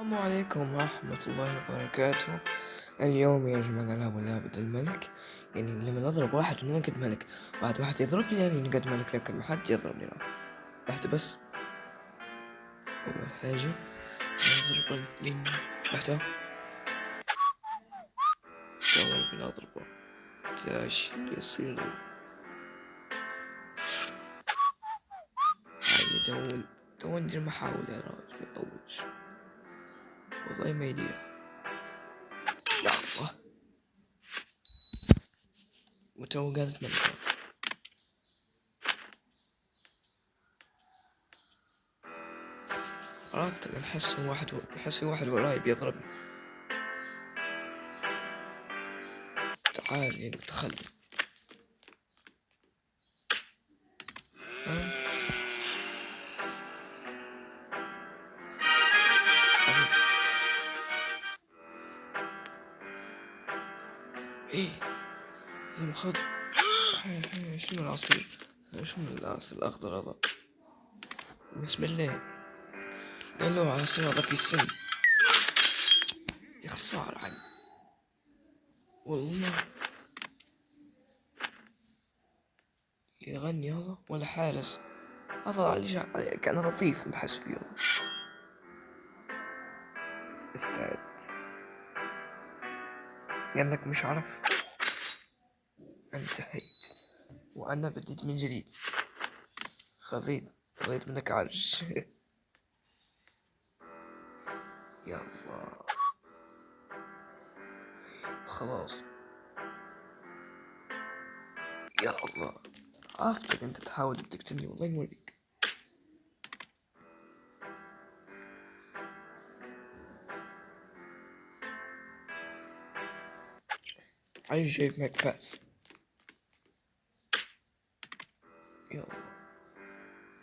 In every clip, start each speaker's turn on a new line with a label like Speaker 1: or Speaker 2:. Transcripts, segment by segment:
Speaker 1: السلام عليكم ورحمة الله وبركاته. اليوم يا جماعة نلعب لعبة الملك، يعني لما نضرب واحد وننقد ملك، بعد واحد يضربني يعني نقد ملك، لكن ما حد يضربني. واحدة بس. أول حاجة نضرب لين واحدة، أول بنضربه تاش يصير هاي تو ندير محاولة يا راجل ما يطولش، والله ما يدير. يا الله، وتو قالت ملك. عرفت، نحس في واحد وراي بيضربني. تعال يعني تخلي ايه لما خد شنو العصير، شنو العصير الأخضر هذا؟ بسم الله، قال له عصير هذا في السم. يا خسارة عني والله، يغني هذا ولا حارس هذا كان لطيف نحس فيه هذا. استعد لأنك مش عارف، انتهيت وأنا بديت من جديد. خذيت منك عرش. يا الله خلاص، يا الله عرفتك انت تحاول تقتلني، والله نوريك. عايز جايب معك فاس. يلا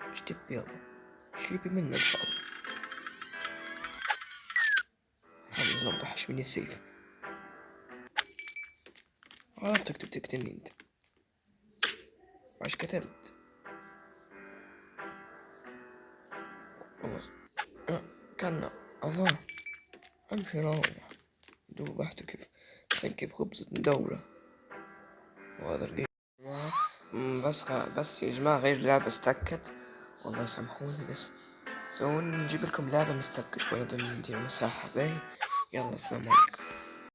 Speaker 1: ايش تبي؟ يلا ايش يبي منا ان شاء الله. حاول ما تضحش مني السيف. عرفتك تقتلني انت، عاش قتلت والله. كان الله امشي روح ذبحته. كيف تخيل كيف خبزة مدورة وهذا الجيم. بس يا جماعة غير اللعبة استكت، والله سامحوني، بس تو نجيب لكم لعبة مستكة شوية ندير مساحة باهي. يلا السلام عليكم.